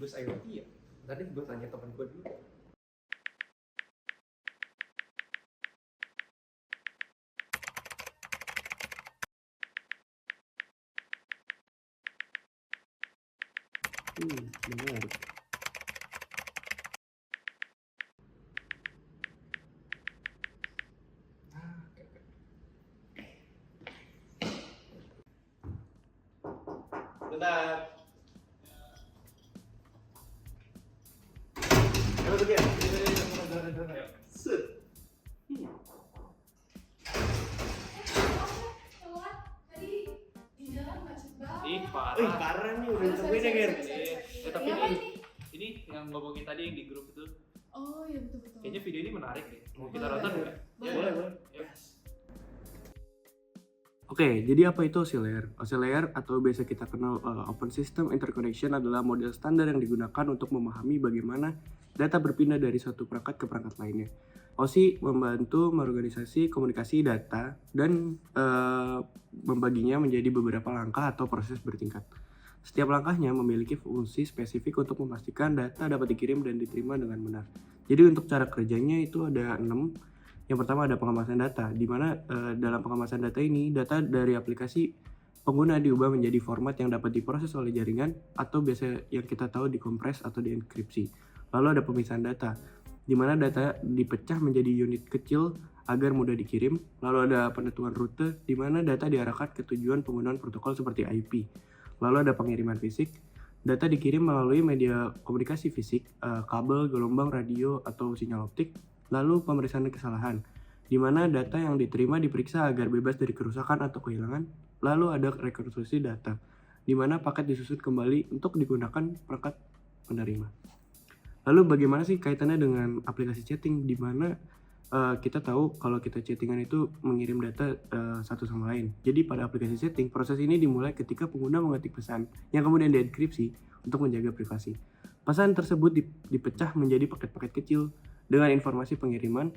bus IoT ya? Tadi gue tanya temen gue dulu. Menarik. Bentar. Ayo pergi ya? Set. Ih, Parah nih, udah ditungguin ya, Ger. Tapi Apa ini yang ngomongin tadi yang di grup itu, Oh iya betul. kayaknya video ini menarik deh. Mau kita Boleh. nonton nggak? Boleh. Ya. Oke, jadi apa itu OSI layer? OSI layer atau biasa kita kenal Open System Interconnection adalah model standar yang digunakan untuk memahami bagaimana data berpindah dari suatu perangkat ke perangkat lainnya. OSI membantu mengorganisasi komunikasi data dan membaginya menjadi beberapa langkah atau proses bertingkat. Setiap langkahnya memiliki fungsi spesifik untuk memastikan data dapat dikirim dan diterima dengan benar. Jadi untuk cara kerjanya itu ada 6. Yang pertama ada pengemasan data, di mana dalam pengemasan data ini, data dari aplikasi pengguna diubah menjadi format yang dapat diproses oleh jaringan atau biasa yang kita tahu dikompres atau dienkripsi. Lalu ada pemisahan data, di mana data dipecah menjadi unit kecil agar mudah dikirim. Lalu ada penentuan rute, di mana data diarahkan ke tujuan penggunaan protokol seperti IP. Lalu ada pengiriman fisik, data dikirim melalui media komunikasi fisik, kabel, gelombang, radio, atau sinyal optik. Lalu pemeriksaan kesalahan, di mana data yang diterima diperiksa agar bebas dari kerusakan atau kehilangan. Lalu ada rekonstruksi data, di mana paket disusun kembali untuk digunakan perangkat penerima. Lalu bagaimana sih kaitannya dengan aplikasi chatting, di mana kita tahu kalau kita chattingan itu mengirim data satu sama lain. Jadi pada aplikasi chatting, proses ini dimulai ketika pengguna mengetik pesan yang kemudian dienkripsi untuk menjaga privasi. Pesan tersebut dipecah menjadi paket-paket kecil dengan informasi pengiriman,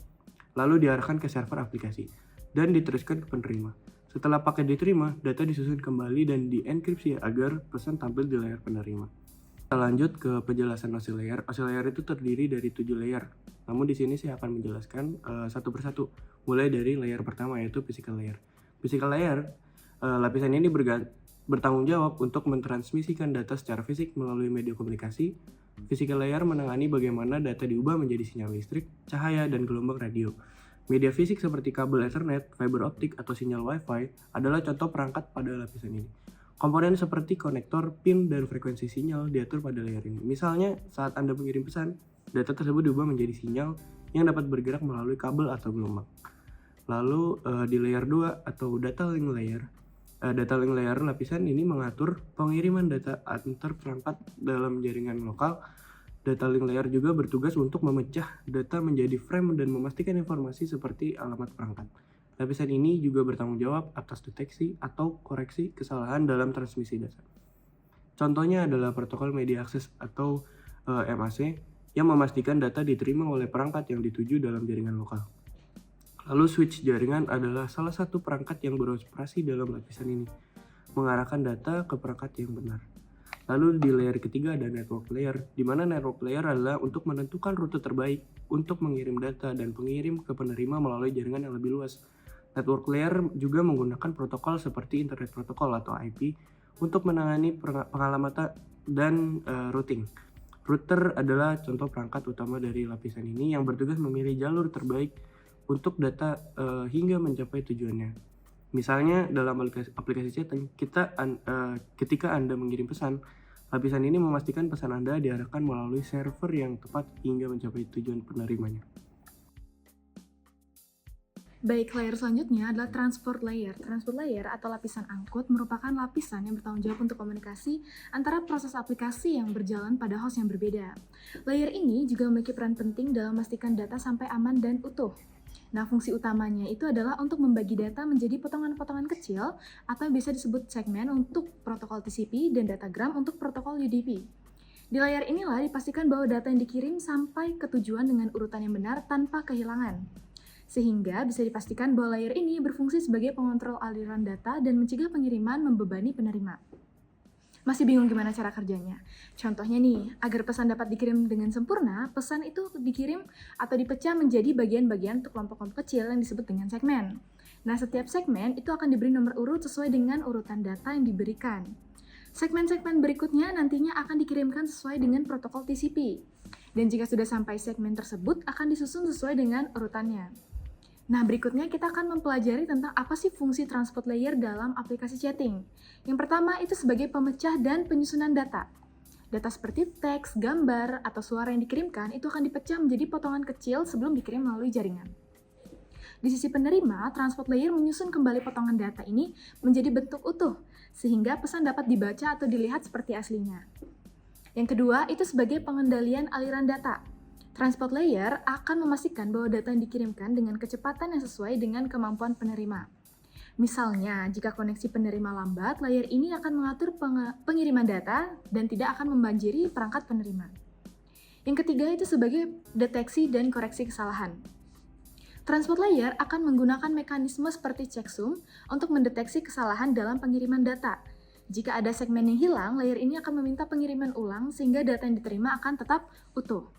lalu diarahkan ke server aplikasi dan diteruskan ke penerima. Setelah paket diterima, data disusun kembali dan dienkripsi agar pesan tampil di layar penerima. Kita lanjut ke penjelasan OSI layer. OSI layer itu terdiri dari 7 layer. Namun di sini saya akan menjelaskan satu persatu. Mulai dari layer pertama, yaitu physical layer. Physical layer, lapisan ini bertanggung jawab untuk mentransmisikan data secara fisik melalui media komunikasi. Physical layer menangani bagaimana data diubah menjadi sinyal listrik, cahaya, dan gelombang radio. Media fisik seperti kabel Ethernet, fiber optik, atau sinyal Wi-Fi adalah contoh perangkat pada lapisan ini. Komponen seperti konektor, pin, dan frekuensi sinyal diatur pada layer ini. Misalnya, saat Anda mengirim pesan, data tersebut diubah menjadi sinyal yang dapat bergerak melalui kabel atau gelombang. Lalu di layer 2 atau data link layer, lapisan ini mengatur pengiriman data antar perangkat dalam jaringan lokal. Data link layer juga bertugas untuk memecah data menjadi frame dan memastikan informasi seperti alamat perangkat. Lapisan ini juga bertanggung jawab atas deteksi atau koreksi kesalahan dalam transmisi data. Contohnya adalah protokol media akses atau MAC yang memastikan data diterima oleh perangkat yang dituju dalam jaringan lokal. Lalu switch jaringan adalah salah satu perangkat yang beroperasi dalam lapisan ini, mengarahkan data ke perangkat yang benar. Lalu di layer ketiga ada network layer, di mana network layer adalah untuk menentukan rute terbaik untuk mengirim data dan pengirim ke penerima melalui jaringan yang lebih luas. Network layer juga menggunakan protokol seperti Internet Protocol atau IP untuk menangani pengalamatan dan routing. Router adalah contoh perangkat utama dari lapisan ini yang bertugas memilih jalur terbaik untuk data hingga mencapai tujuannya. Misalnya dalam aplikasi chatting, ketika Anda mengirim pesan, lapisan ini memastikan pesan Anda diarahkan melalui server yang tepat hingga mencapai tujuan penerimanya. Baik, layer selanjutnya adalah transport layer. Transport layer atau lapisan angkut merupakan lapisan yang bertanggung jawab untuk komunikasi antara proses aplikasi yang berjalan pada host yang berbeda. Layer ini juga memiliki peran penting dalam memastikan data sampai aman dan utuh. Nah, fungsi utamanya itu adalah untuk membagi data menjadi potongan-potongan kecil atau bisa disebut segmen untuk protokol TCP dan datagram untuk protokol UDP. Di layar inilah dipastikan bahwa data yang dikirim sampai ke tujuan dengan urutan yang benar tanpa kehilangan. Sehingga bisa dipastikan bahwa layer ini berfungsi sebagai pengontrol aliran data dan mencegah pengiriman membebani penerima. Masih bingung gimana cara kerjanya? Contohnya nih, agar pesan dapat dikirim dengan sempurna, pesan itu dikirim atau dipecah menjadi bagian-bagian untuk kelompok-kelompok kecil yang disebut dengan segmen. Nah, setiap segmen itu akan diberi nomor urut sesuai dengan urutan data yang diberikan. Segmen-segmen berikutnya nantinya akan dikirimkan sesuai dengan protokol TCP. Dan jika sudah sampai segmen tersebut, akan disusun sesuai dengan urutannya. Nah, berikutnya kita akan mempelajari tentang apa sih fungsi transport layer dalam aplikasi chatting. Yang pertama itu sebagai pemecah dan penyusunan data. Data seperti teks, gambar, atau suara yang dikirimkan itu akan dipecah menjadi potongan kecil sebelum dikirim melalui jaringan. Di sisi penerima, transport layer menyusun kembali potongan data ini menjadi bentuk utuh, sehingga pesan dapat dibaca atau dilihat seperti aslinya. Yang kedua itu sebagai pengendalian aliran data. Transport layer akan memastikan bahwa data yang dikirimkan dengan kecepatan yang sesuai dengan kemampuan penerima. Misalnya, jika koneksi penerima lambat, layer ini akan mengatur pengiriman data dan tidak akan membanjiri perangkat penerima. Yang ketiga itu sebagai deteksi dan koreksi kesalahan. Transport layer akan menggunakan mekanisme seperti checksum untuk mendeteksi kesalahan dalam pengiriman data. Jika ada segmen yang hilang, layer ini akan meminta pengiriman ulang sehingga data yang diterima akan tetap utuh.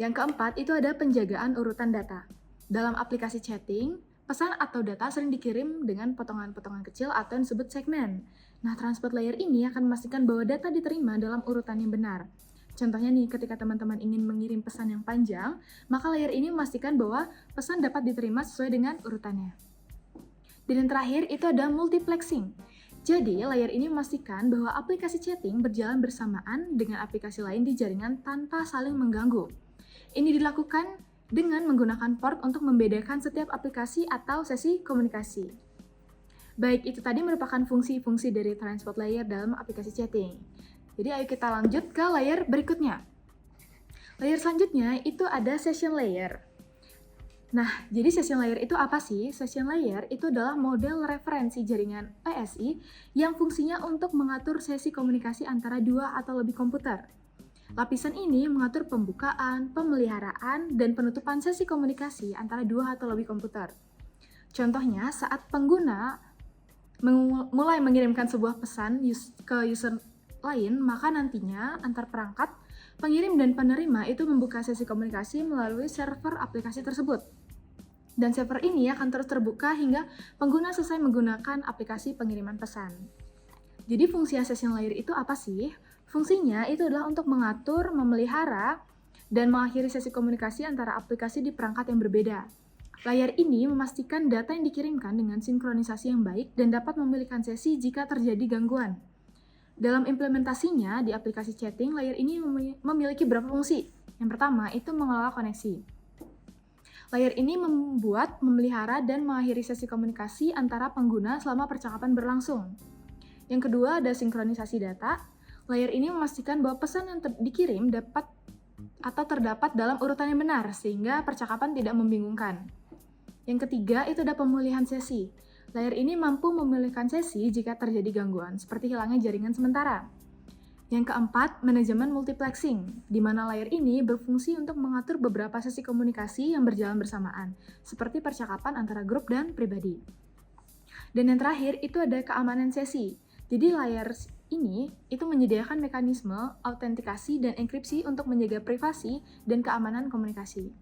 Yang keempat, itu ada penjagaan urutan data. Dalam aplikasi chatting, pesan atau data sering dikirim dengan potongan-potongan kecil atau yang disebut segmen. Nah, transport layer ini akan memastikan bahwa data diterima dalam urutan yang benar. Contohnya nih, ketika teman-teman ingin mengirim pesan yang panjang, maka layer ini memastikan bahwa pesan dapat diterima sesuai dengan urutannya. Dan yang terakhir, itu ada multiplexing. Jadi, layer ini memastikan bahwa aplikasi chatting berjalan bersamaan dengan aplikasi lain di jaringan tanpa saling mengganggu. Ini dilakukan dengan menggunakan port untuk membedakan setiap aplikasi atau sesi komunikasi. Baik, itu tadi merupakan fungsi-fungsi dari transport layer dalam aplikasi chatting. Jadi ayo kita lanjut ke layer berikutnya. Layer selanjutnya itu ada session layer. Nah, jadi session layer itu apa sih? Session layer itu adalah model referensi jaringan ASI yang fungsinya untuk mengatur sesi komunikasi antara dua atau lebih komputer. Lapisan ini mengatur pembukaan, pemeliharaan, dan penutupan sesi komunikasi antara dua atau lebih komputer. Contohnya, saat pengguna mulai mengirimkan sebuah pesan ke user lain, maka nantinya antar perangkat, pengirim dan penerima itu membuka sesi komunikasi melalui server aplikasi tersebut. Dan server ini akan terus terbuka hingga pengguna selesai menggunakan aplikasi pengiriman pesan. Jadi fungsi session layer itu apa sih? Fungsinya itu adalah untuk mengatur, memelihara, dan mengakhiri sesi komunikasi antara aplikasi di perangkat yang berbeda. Layer ini memastikan data yang dikirimkan dengan sinkronisasi yang baik dan dapat memulihkan sesi jika terjadi gangguan. Dalam implementasinya di aplikasi chatting, layer ini memiliki beberapa fungsi. Yang pertama itu mengelola koneksi. Layer ini membuat, memelihara, dan mengakhiri sesi komunikasi antara pengguna selama percakapan berlangsung. Yang kedua ada sinkronisasi data. Layer ini memastikan bahwa pesan yang dikirim dapat atau terdapat dalam urutan yang benar, sehingga percakapan tidak membingungkan. Yang ketiga, itu ada pemulihan sesi. Layer ini mampu memulihkan sesi jika terjadi gangguan, seperti hilangnya jaringan sementara. Yang keempat, manajemen multiplexing, di mana layer ini berfungsi untuk mengatur beberapa sesi komunikasi yang berjalan bersamaan, seperti percakapan antara grup dan pribadi. Dan yang terakhir, itu ada keamanan sesi. Jadi layer ini itu menyediakan mekanisme autentikasi dan enkripsi untuk menjaga privasi dan keamanan komunikasi.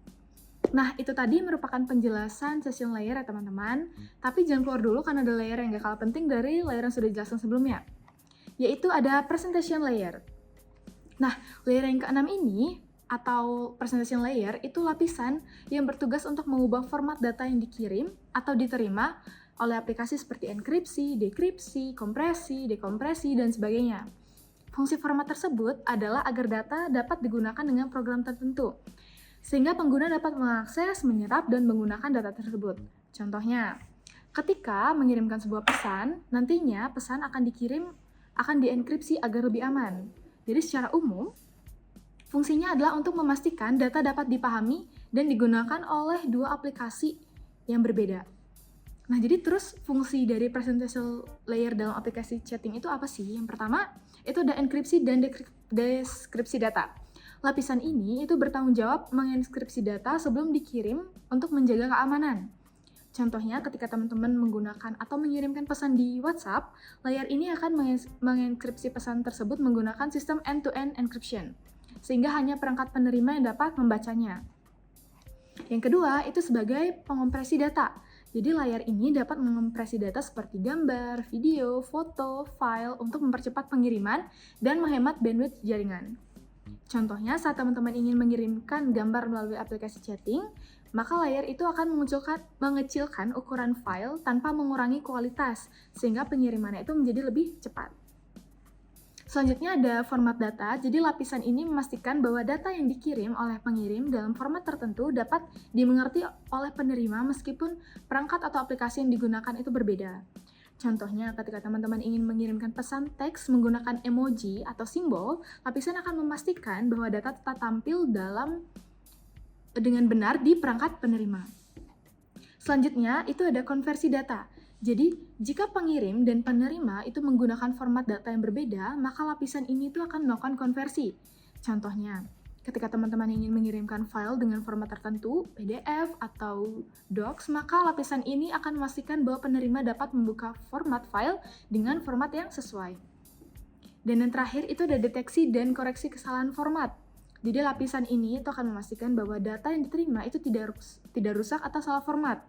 Nah, itu tadi merupakan penjelasan session layer ya teman-teman. Tapi jangan keluar dulu karena ada layer yang gak kalah penting dari layer yang sudah dijelaskan sebelumnya, yaitu ada presentation layer. Nah, layer yang keenam ini atau presentation layer itu lapisan yang bertugas untuk mengubah format data yang dikirim atau diterima oleh aplikasi seperti enkripsi, dekripsi, kompresi, dekompresi, dan sebagainya. Fungsi format tersebut adalah agar data dapat digunakan dengan program tertentu, sehingga pengguna dapat mengakses, menyerap, dan menggunakan data tersebut. Contohnya, ketika mengirimkan sebuah pesan, nantinya pesan akan dienkripsi agar lebih aman. Jadi secara umum, fungsinya adalah untuk memastikan data dapat dipahami dan digunakan oleh dua aplikasi yang berbeda. Nah, jadi terus fungsi dari presentation layer dalam aplikasi chatting itu apa sih? Yang pertama, itu ada enkripsi dan deskripsi data. Lapisan ini itu bertanggung jawab menginskripsi data sebelum dikirim untuk menjaga keamanan. Contohnya, ketika teman-teman menggunakan atau mengirimkan pesan di WhatsApp, layer ini akan mengenkripsi pesan tersebut menggunakan sistem end-to-end encryption, sehingga hanya perangkat penerima yang dapat membacanya. Yang kedua, itu sebagai pengompresi data. Jadi layar ini dapat mengompresi data seperti gambar, video, foto, file untuk mempercepat pengiriman dan menghemat bandwidth jaringan. Contohnya, saat teman-teman ingin mengirimkan gambar melalui aplikasi chatting, maka layar itu akan mengecilkan ukuran file tanpa mengurangi kualitas, sehingga pengirimannya itu menjadi lebih cepat. Selanjutnya ada format data, jadi lapisan ini memastikan bahwa data yang dikirim oleh pengirim dalam format tertentu dapat dimengerti oleh penerima meskipun perangkat atau aplikasi yang digunakan itu berbeda. Contohnya, ketika teman-teman ingin mengirimkan pesan teks menggunakan emoji atau simbol, lapisan akan memastikan bahwa data tetap tampil dengan benar di perangkat penerima. Selanjutnya, itu ada konversi data. Jadi, jika pengirim dan penerima itu menggunakan format data yang berbeda, maka lapisan ini itu akan melakukan konversi. Contohnya, ketika teman-teman ingin mengirimkan file dengan format tertentu, PDF atau Docs, maka lapisan ini akan memastikan bahwa penerima dapat membuka format file dengan format yang sesuai. Dan yang terakhir itu ada deteksi dan koreksi kesalahan format. Jadi lapisan ini itu akan memastikan bahwa data yang diterima itu tidak rusak atau salah format.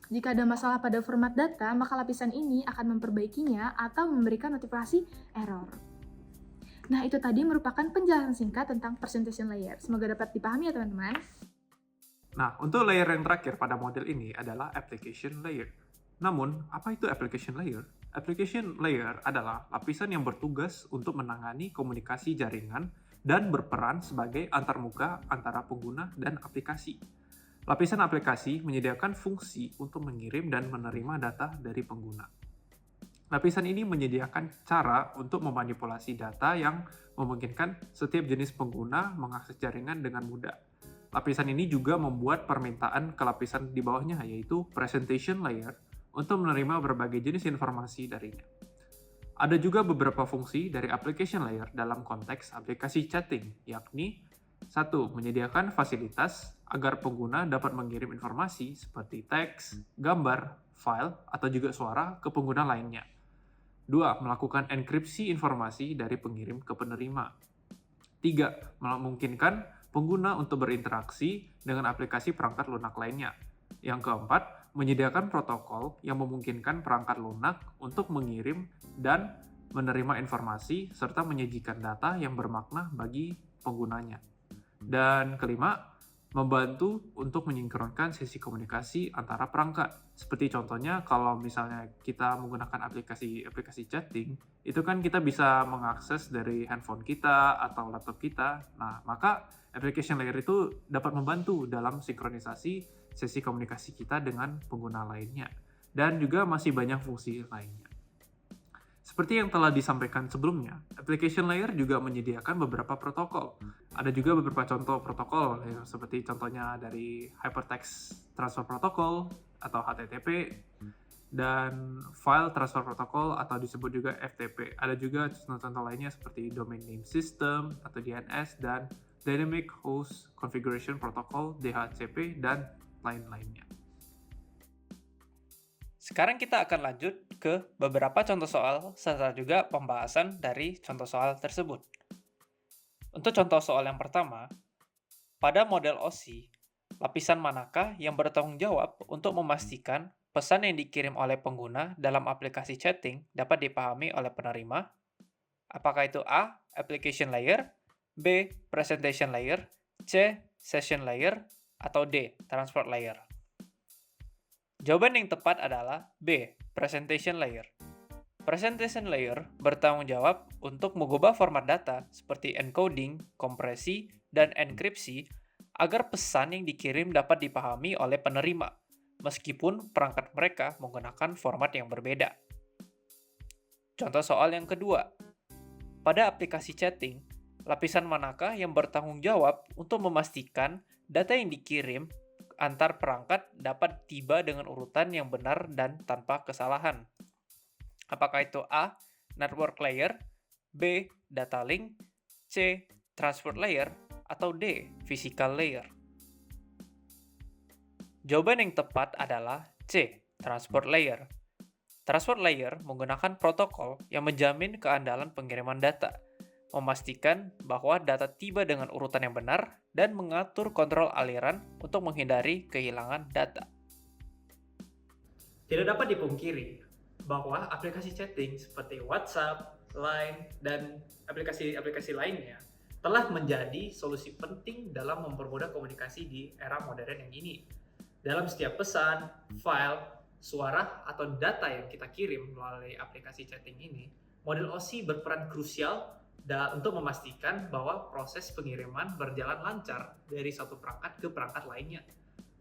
Jika ada masalah pada format data, maka lapisan ini akan memperbaikinya atau memberikan notifikasi error. Nah, itu tadi merupakan penjelasan singkat tentang presentation layer. Semoga dapat dipahami ya teman-teman. Nah, untuk layer yang terakhir pada model ini adalah application layer. Namun, apa itu application layer? Application layer adalah lapisan yang bertugas untuk menangani komunikasi jaringan dan berperan sebagai antarmuka antara pengguna dan aplikasi. Lapisan aplikasi menyediakan fungsi untuk mengirim dan menerima data dari pengguna. Lapisan ini menyediakan cara untuk memanipulasi data yang memungkinkan setiap jenis pengguna mengakses jaringan dengan mudah. Lapisan ini juga membuat permintaan ke lapisan di bawahnya, yaitu presentation layer, untuk menerima berbagai jenis informasi darinya. Ada juga beberapa fungsi dari application layer dalam konteks aplikasi chatting, yakni 1. Menyediakan fasilitas agar pengguna dapat mengirim informasi seperti teks, gambar, file, atau juga suara ke pengguna lainnya. 2. Melakukan enkripsi informasi dari pengirim ke penerima. 3. Memungkinkan pengguna untuk berinteraksi dengan aplikasi perangkat lunak lainnya. Yang keempat, menyediakan protokol yang memungkinkan perangkat lunak untuk mengirim dan menerima informasi serta menyajikan data yang bermakna bagi penggunanya. Dan kelima, membantu untuk menyinkronkan sesi komunikasi antara perangkat. Seperti contohnya kalau misalnya kita menggunakan aplikasi chatting, itu kan kita bisa mengakses dari handphone kita atau laptop kita. Nah, maka application layer itu dapat membantu dalam sinkronisasi sesi komunikasi kita dengan pengguna lainnya. Dan juga masih banyak fungsi lainnya. Seperti yang telah disampaikan sebelumnya, application layer juga menyediakan beberapa protokol. Ada juga beberapa contoh protokol, seperti contohnya dari Hypertext Transfer Protocol atau HTTP, dan File Transfer Protocol atau disebut juga FTP. Ada juga contoh-contoh lainnya seperti Domain Name System atau DNS, dan Dynamic Host Configuration Protocol DHCP, dan lain-lainnya. Sekarang kita akan lanjut ke beberapa contoh soal serta juga pembahasan dari contoh soal tersebut. Untuk contoh soal yang pertama, pada model OSI, lapisan manakah yang bertanggung jawab untuk memastikan pesan yang dikirim oleh pengguna dalam aplikasi chatting dapat dipahami oleh penerima? Apakah itu A. Application layer, B. Presentation layer, C. Session layer, atau D. Transport layer? Jawaban yang tepat adalah B. Presentation layer. Presentation layer bertanggung jawab untuk mengubah format data seperti encoding, kompresi, dan enkripsi agar pesan yang dikirim dapat dipahami oleh penerima, meskipun perangkat mereka menggunakan format yang berbeda. Contoh soal yang kedua. Pada aplikasi chatting, lapisan manakah yang bertanggung jawab untuk memastikan data yang dikirim antar perangkat dapat tiba dengan urutan yang benar dan tanpa kesalahan? Apakah itu A. Network layer, B. Data link, C. Transport layer, atau D. Physical layer? Jawaban yang tepat adalah C. Transport layer. Transport layer menggunakan protokol yang menjamin keandalan pengiriman data, memastikan bahwa data tiba dengan urutan yang benar, dan mengatur kontrol aliran untuk menghindari kehilangan data. Tidak dapat dipungkiri bahwa aplikasi chatting seperti WhatsApp, Line, dan aplikasi-aplikasi lainnya telah menjadi solusi penting dalam mempermudah komunikasi di era modern yang ini. Dalam setiap pesan, file, suara, atau data yang kita kirim melalui aplikasi chatting ini, model OSI berperan krusial untuk memastikan bahwa proses pengiriman berjalan lancar dari satu perangkat ke perangkat lainnya.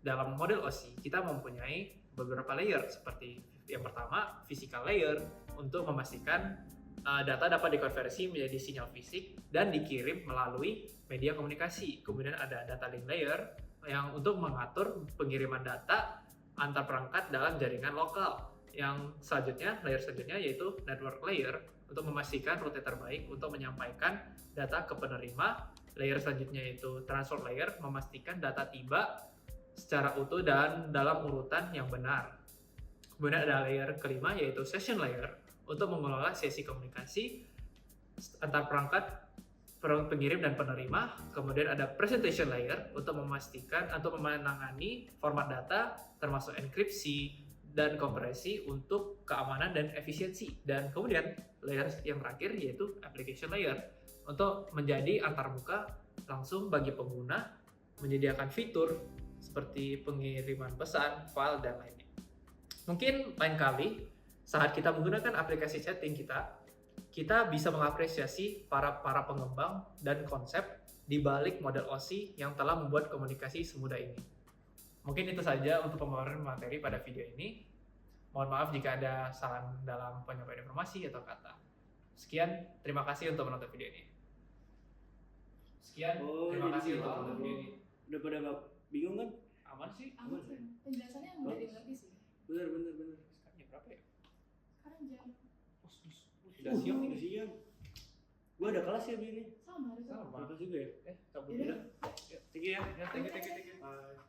Dalam model OSI, kita mempunyai beberapa layer seperti yang pertama, physical layer untuk memastikan data dapat dikonversi menjadi sinyal fisik dan dikirim melalui media komunikasi. Kemudian ada data link layer yang untuk mengatur pengiriman data antar perangkat dalam jaringan lokal. Yang selanjutnya, layer selanjutnya yaitu network layer untuk memastikan rute terbaik untuk menyampaikan data ke penerima. Layer selanjutnya yaitu transport layer, memastikan data tiba secara utuh dan dalam urutan yang benar. Kemudian ada layer kelima yaitu session layer untuk mengelola sesi komunikasi antar perangkat pengirim dan penerima. Kemudian ada presentation layer untuk memastikan atau menangani format data termasuk enkripsi dan kompresi untuk keamanan dan efisiensi. Dan kemudian layer yang terakhir yaitu application layer untuk menjadi antarmuka langsung bagi pengguna, menyediakan fitur seperti pengiriman pesan, file, dan lainnya. Mungkin lain kali saat kita menggunakan aplikasi chatting kita bisa mengapresiasi para pengembang dan konsep di balik model OSI yang telah membuat komunikasi semudah ini. Mungkin itu saja untuk pemaparan materi pada video ini. Mohon maaf jika ada salah dalam penyampaian informasi atau kata. Sekian, terima kasih untuk menonton video ini. Terima kasih untuk menonton video ini. Udah pada nggak bingung kan? Aman sih? Aman sih. Penjelasannya yang mudah dimengerti sih. Bener. Sekarang jam berapa ya? Sekarang jam Sudah siang nih. Udah siang. Gua ada kelas ya begini. sama. Sama. Kelas juga ya? Cabut Yaudah. dulu. Thank you ya. Ya, thank you. Bye.